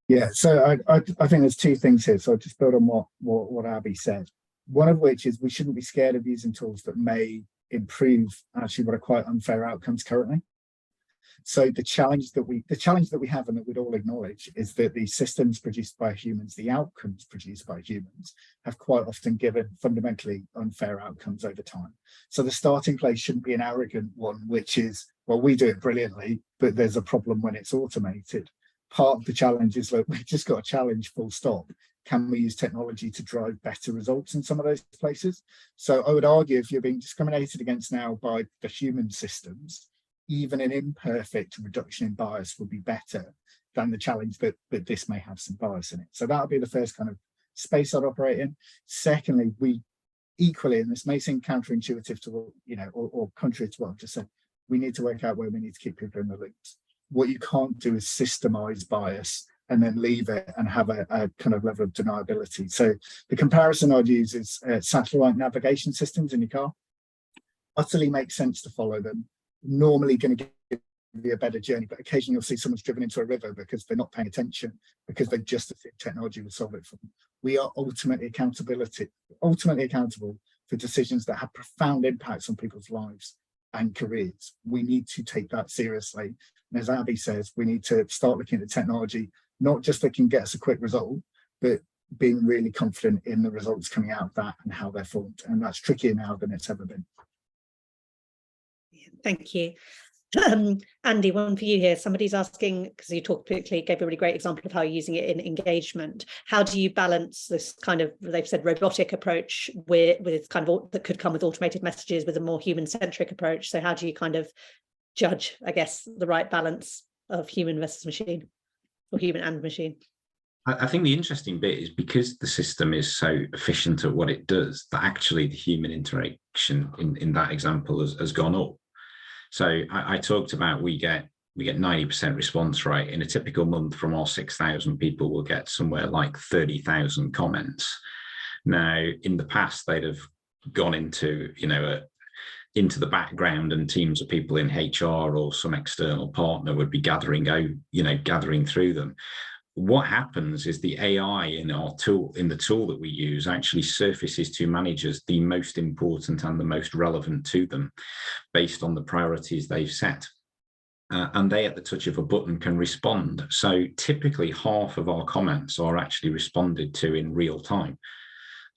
Yeah, so I think there's two things here. So I'll just build on what Abby said. One of which is we shouldn't be scared of using tools that may improve actually what are quite unfair outcomes currently. So the challenge that we have, and that we'd all acknowledge, is that the systems produced by humans, the outcomes produced by humans, have quite often given fundamentally unfair outcomes over time. So the starting place shouldn't be an arrogant one, which is, well, we do it brilliantly, but there's a problem when it's automated. Part of the challenge is that we've just got a challenge, full stop. Can we use technology to drive better results in some of those places? So I would argue if you're being discriminated against now by the human systems, even an imperfect reduction in bias would be better than the challenge that this may have some bias in it. So that would be the first kind of space I'd operate in. Secondly, we equally, and this may seem counterintuitive to or contrary to what I've just said, we need to work out where we need to keep people in the loops. What you can't do is systemize bias and then leave it and have a kind of level of deniability. So the comparison I'd use is satellite navigation systems in your car. Utterly makes sense to follow them. Normally going to give be a better journey, but occasionally you'll see someone's driven into a river because they're not paying attention, because they just assume technology will solve it for them. We are ultimately accountable for decisions that have profound impacts on people's lives and careers. We need to take that seriously. And as Abby says, we need to start looking at the technology, not just that can get us a quick result, but being really confident in the results coming out of that and how they're formed. And that's trickier now than it's ever been. Thank you. Andy, one for you here. Somebody's asking, because you talked particularly, gave a really great example of how you're using it in engagement. How do you balance this kind of, they've said, robotic approach with kind of that could come with automated messages with a more human-centric approach? So how do you kind of judge, I guess, the right balance of human versus machine, or human and machine? I think the interesting bit is because the system is so efficient at what it does, that actually the human interaction in that example has gone up. So I talked about we get 90% response rate. In a typical month from our 6,000 people, we'll get somewhere like 30,000 comments. Now, in the past, they'd have gone into, into the background, and teams of people in HR or some external partner would be gathering through them. What happens is the AI in the tool that we use actually surfaces to managers the most important and the most relevant to them based on the priorities they've set. And they, at the touch of a button, can respond. So typically half of our comments are actually responded to in real time.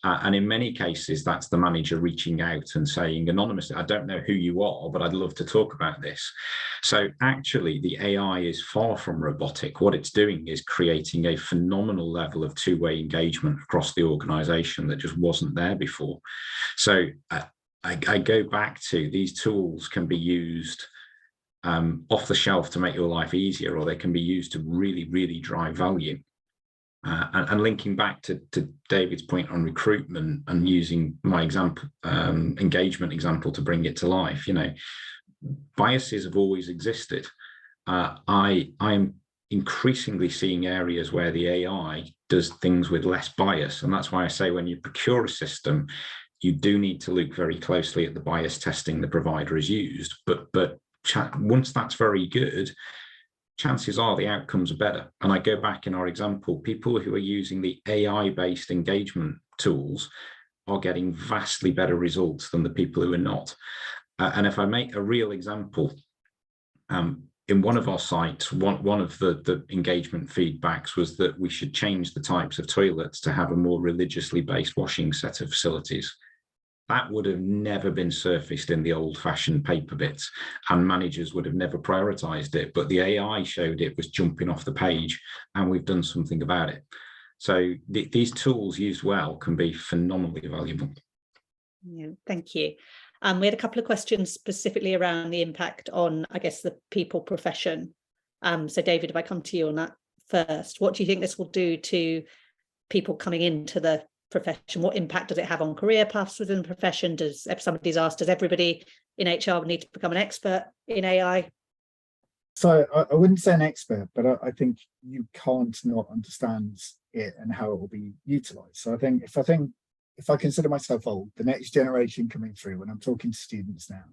And in many cases, that's the manager reaching out and saying anonymously, I don't know who you are, but I'd love to talk about this. So actually, the AI is far from robotic. What it's doing is creating a phenomenal level of two-way engagement across the organization that just wasn't there before. So I go back to, these tools can be used off the shelf to make your life easier, or they can be used to really, really drive value. And linking back to David's point on recruitment and using my example, engagement example, to bring it to life, biases have always existed. I am increasingly seeing areas where the AI does things with less bias. And that's why I say when you procure a system, you do need to look very closely at the bias testing the provider has used. But once that's very good, chances are the outcomes are better. And I go back in our example, people who are using the AI-based engagement tools are getting vastly better results than the people who are not. And if I make a real example, in one of our sites, one of the engagement feedbacks was that we should change the types of toilets to have a more religiously based washing set of facilities. That would have never been surfaced in the old-fashioned paper bits, and managers would have never prioritized it. But the AI showed it was jumping off the page, and we've done something about it. So these tools used well can be phenomenally valuable. Yeah, thank you. We had a couple of questions specifically around the impact on, I guess, the people profession. So David, if I come to you on that first, what do you think this will do to people coming into the profession? What impact does it have on career paths within the profession? If somebody's asked, does everybody in HR need to become an expert in AI? So I wouldn't say an expert, but I think you can't not understand it and how it will be utilized. So I think if I consider myself old, the next generation coming through, when I'm talking to students now,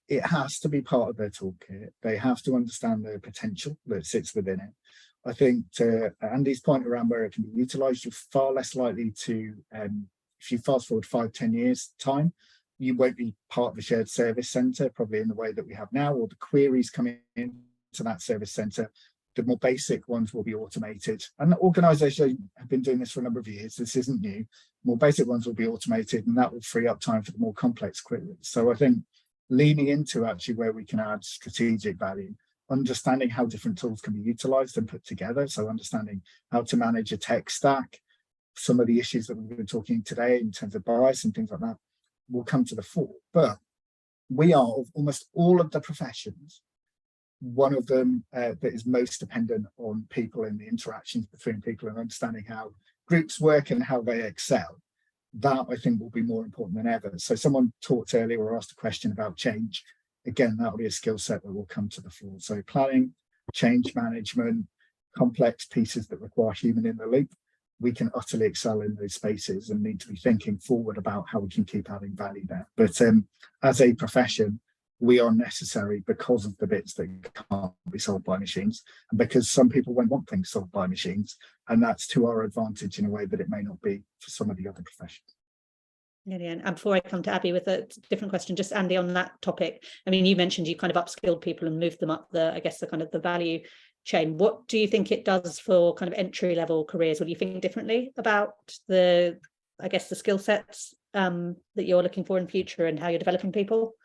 it has to be part of their toolkit. They have to understand the potential that sits within it. I think to Andy's point around where it can be utilized, you're far less likely to, if you fast forward 5-10 years time, you won't be part of a shared service center, probably in the way that we have now, or the queries coming into that service center, the more basic ones will be automated. And organizations have been doing this for a number of years. This isn't new. More basic ones will be automated, and that will free up time for the more complex queries. So I think leaning into actually where we can add strategic value, understanding how different tools can be utilized and put together. So understanding how to manage a tech stack, some of the issues that we've been talking today in terms of bias and things like that will come to the fore. But we are, of almost all of the professions, one of them that is most dependent on people and the interactions between people and understanding how groups work and how they excel. That I think will be more important than ever. So someone talked earlier or asked a question about change. Again, that will be a skill set that will come to the fore. So planning, change management, complex pieces that require human in the loop, we can utterly excel in those spaces and need to be thinking forward about how we can keep adding value there. But as a profession, we are necessary because of the bits that can't be solved by machines, and because some people won't want things solved by machines, and that's to our advantage in a way that it may not be for some of the other professions. Brilliant. And before I come to Abby with a different question, just Andy, on that topic, I mean, you mentioned you kind of upskilled people and moved them up the, I guess, the kind of the value chain. What do you think it does for kind of entry level careers? Will you think differently about the, I guess, the skill sets that you're looking for in future and how you're developing people?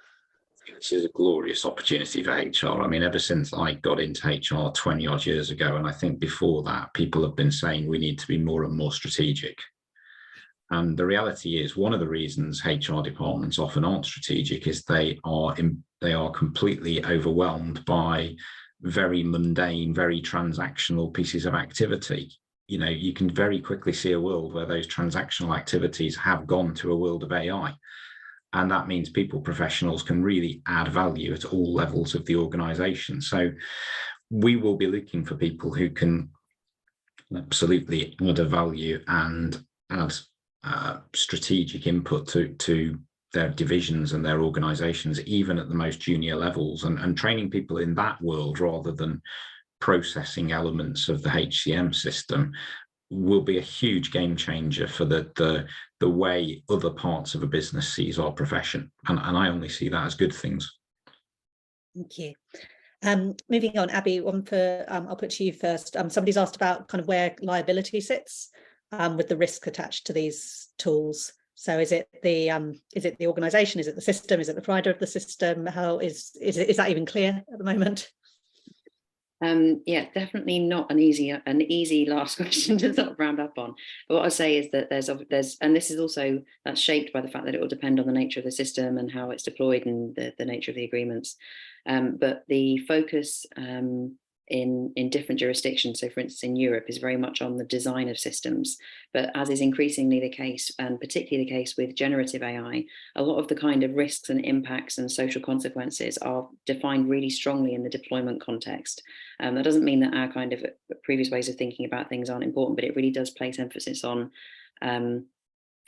This is a glorious opportunity for HR. I mean, ever since I got into HR 20 odd years ago, and I think before that, people have been saying we need to be more and more strategic. And the reality is, one of the reasons HR departments often aren't strategic is they are completely overwhelmed by very mundane, very transactional pieces of activity. You know, you can very quickly see a world where those transactional activities have gone to a world of AI. And that means people professionals can really add value at all levels of the organization. So we will be looking for people who can absolutely add a value and add strategic input to their divisions and their organizations, even at the most junior levels, and training people in that world rather than processing elements of the HCM system will be a huge game changer for the way other parts of a business sees our profession. And I only see that as good things. Thank you. Moving on, Abby, one for I'll put to you first. Somebody's asked about kind of where liability sits with the risk attached to these tools. So is it the organization? Is it the system? Is it the provider of the system? How is that even clear at the moment? Yeah, definitely not an easy last question to sort of round up on. But what I say is that there's and this is also that's shaped by the fact that it will depend on the nature of the system and how it's deployed and the nature of the agreements. But the focus in different jurisdictions, so for instance in Europe, is very much on the design of systems. But as is increasingly the case, and particularly the case with generative AI, a lot of the kind of risks and impacts and social consequences are defined really strongly in the deployment context. That doesn't mean that our kind of previous ways of thinking about things aren't important, but it really does place emphasis on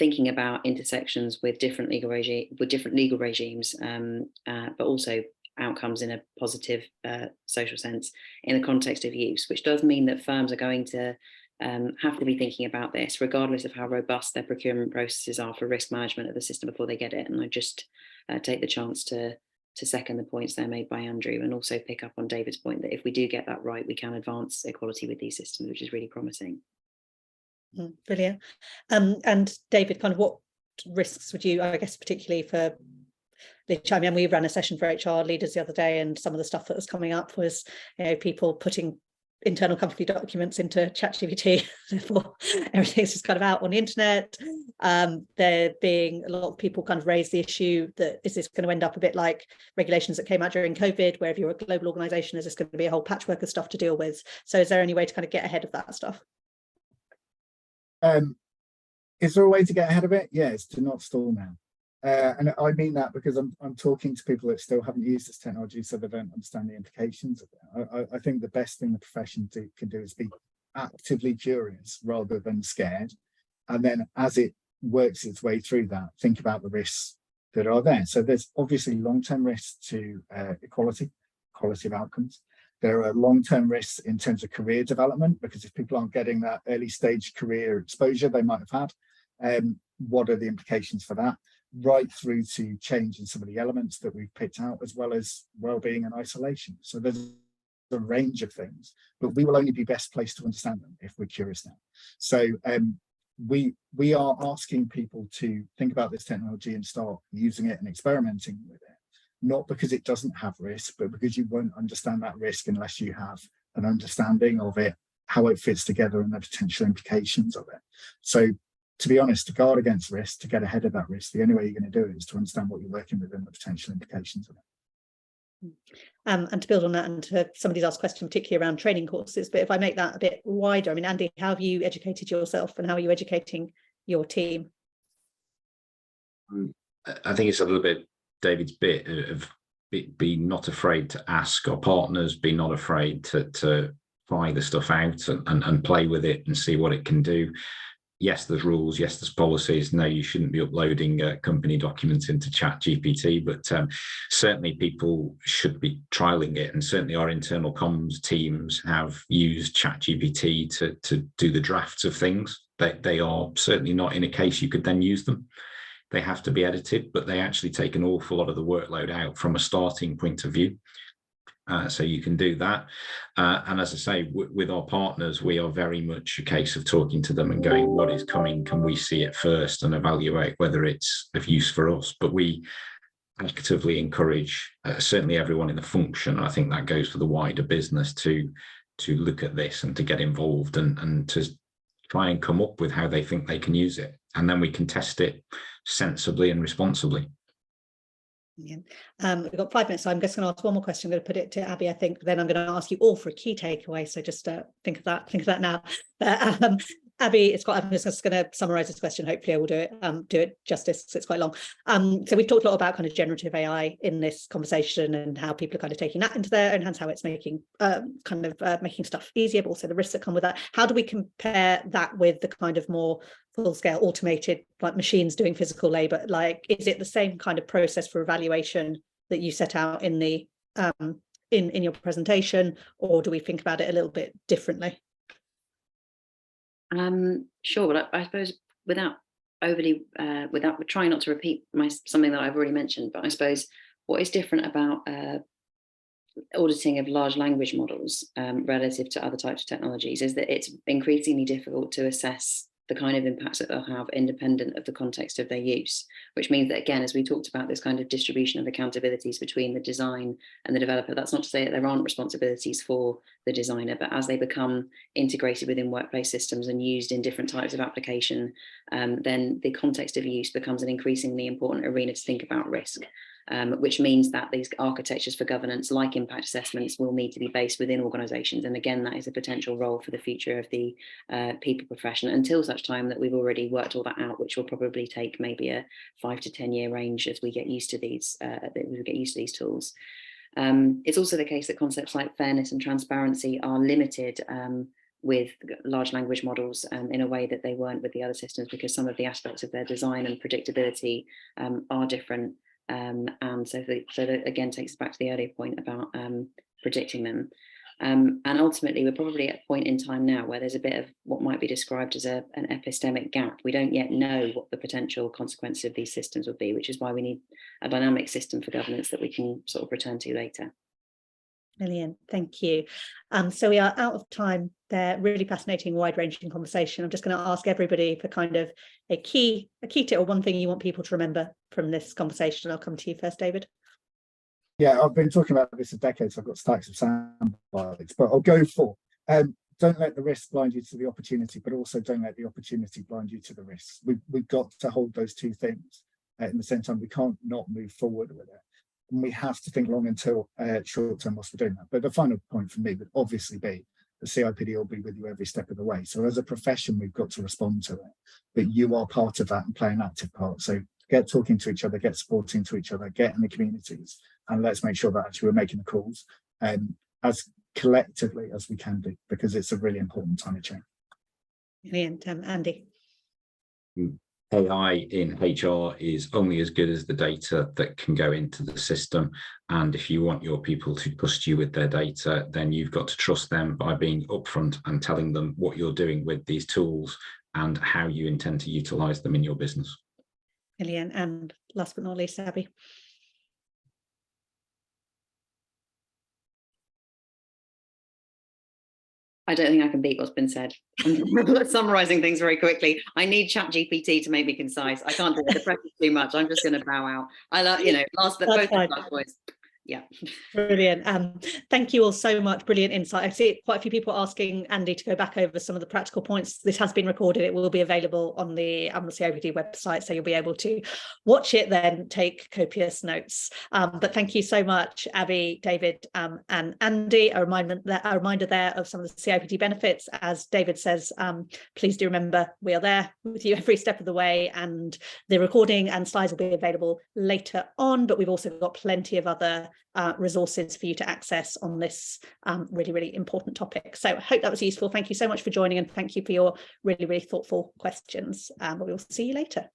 thinking about intersections with different legal regimes, but also outcomes in a positive social sense in the context of use, which does mean that firms are going to have to be thinking about this regardless of how robust their procurement processes are for risk management of the system before they get it. And I just take the chance to second the points there made by Andrew, and also pick up on David's point that if we do get that right, we can advance equality with these systems, which is really promising. Brilliant. And David, kind of what risks would you, I guess, particularly for I mean, we ran a session for HR leaders the other day, and some of the stuff that was coming up was, you know, people putting internal company documents into ChatGPT, therefore everything's just kind of out on the internet. There being a lot of people kind of raise the issue that is this going to end up a bit like regulations that came out during COVID, where if you're a global organization, is this going to be a whole patchwork of stuff to deal with? So is there any way to kind of get ahead of that stuff? Is there a way to get ahead of it? Yeah, it's to not stall now. And I mean that because I'm talking to people that still haven't used this technology, so they don't understand the implications of it. I think the best thing the profession can do is be actively curious rather than scared. And then as it works its way through that, think about the risks that are there. So there's obviously long-term risks to quality of outcomes. There are long-term risks in terms of career development, because if people aren't getting that early stage career exposure they might have had, what are the implications for that? Right through to change in some of the elements that we've picked out, as well as well-being and isolation. So there's a range of things, but we will only be best placed to understand them if we're curious now. So we are asking people to think about this technology and start using it and experimenting with it, not because it doesn't have risk, but because you won't understand that risk unless you have an understanding of it, how it fits together and the potential implications of it. So to be honest, to guard against risk, to get ahead of that risk, the only way you're going to do it is to understand what you're working with and the potential implications of it. And to build on that, and to somebody's asked a question particularly around training courses, but if I make that a bit wider, I mean, Andy, how have you educated yourself and how are you educating your team? I think it's a little bit David's bit of be not afraid to ask our partners, be not afraid to try the stuff out and play with it and see what it can do. yes, there's rules, yes, there's policies. No, you shouldn't be uploading company documents into ChatGPT, but certainly people should be trialing it. And certainly our internal comms teams have used ChatGPT to do the drafts of things. They are certainly not in a case you could then use them. They have to be edited, but they actually take an awful lot of the workload out from a starting point of view. So you can do that. And as I say, with our partners, we are very much a case of talking to them and going, what is coming? Can we see it first and evaluate whether it's of use for us? But we actively encourage certainly everyone in the function. I think that goes for the wider business to look at this and to get involved and to try and come up with how they think they can use it. And then we can test it sensibly and responsibly. Yeah. We've got 5 minutes, so I'm just going to ask one more question. I'm going to put it to Abby, I think. Then I'm going to ask you all for a key takeaway. So just think of that now. But, Abby, I'm just going to summarize this question. Hopefully I will do it justice, because it's quite long. So we've talked a lot about kind of generative AI in this conversation and how people are kind of taking that into their own hands, how it's making making stuff easier, but also the risks that come with that. How do we compare that with the kind of more full-scale automated, like machines doing physical labor? Like, is it the same kind of process for evaluation that you set out in the in your presentation, or do we think about it a little bit differently? Sure, but I suppose without trying not to repeat something that I've already mentioned, but I suppose what is different about auditing of large language models relative to other types of technologies is that it's increasingly difficult to assess the kind of impacts that they'll have independent of the context of their use, which means that, again, as we talked about this kind of distribution of accountabilities between the design and the developer, that's not to say that there aren't responsibilities for the designer, but as they become integrated within workplace systems and used in different types of application, then the context of use becomes an increasingly important arena to think about risk. Which means that these architectures for governance, like impact assessments, will need to be based within organisations. And again, that is a potential role for the future of the people profession, until such time that we've already worked all that out, which will probably take maybe a 5 to 10 year range as we get used to these tools. It's also the case that concepts like fairness and transparency are limited with large language models in a way that they weren't with the other systems, because some of the aspects of their design and predictability are different. And so that again takes us back to the earlier point about predicting them. And ultimately, we're probably at a point in time now where there's a bit of what might be described as an epistemic gap. We don't yet know what the potential consequences of these systems will be, which is why we need a dynamic system for governance that we can sort of return to later. Brilliant, thank you. So we are out of time there. Really fascinating, wide-ranging conversation. I'm just going to ask everybody for kind of a key tip or one thing you want people to remember from this conversation. I'll come to you first, David. Yeah, I've been talking about this for decades. I've got stacks of sound bites, but I'll go for don't let the risk blind you to the opportunity, but also don't let the opportunity blind you to the risks. We've got to hold those two things in the same time. We can't not move forward with it. And we have to think long until short term whilst we're doing that. But the final point for me would obviously be the CIPD will be with you every step of the way. So as a profession, we've got to respond to it. But you are part of that and play an active part. So get talking to each other, get supporting to each other, get in the communities, and let's make sure that actually we're making the calls as collectively as we can do, because it's a really important time of change. Brilliant, Andy. AI in HR is only as good as the data that can go into the system. And if you want your people to trust you with their data, then you've got to trust them by being upfront and telling them what you're doing with these tools and how you intend to utilize them in your business. Brilliant. And last but not least, Abby. I don't think I can beat what's been said. I'm summarising things very quickly. I need ChatGPT to make me concise. I can't do it. The press is too much. I'm just going to bow out. I love, last voice. Yeah. Brilliant. Thank you all so much. Brilliant insight. I see quite a few people asking Andy to go back over some of the practical points. This has been recorded. It will be available on the CIPD website, so you'll be able to watch it, then take copious notes. But thank you so much, Abby, David, and Andy. A reminder there of some of the CIPD benefits. As David says, please do remember we are there with you every step of the way, and the recording and slides will be available later on. But we've also got plenty of other resources for you to access on this really, really important topic. So I hope that was useful. Thank you so much for joining, and thank you for your really, really thoughtful questions. But we will see you later.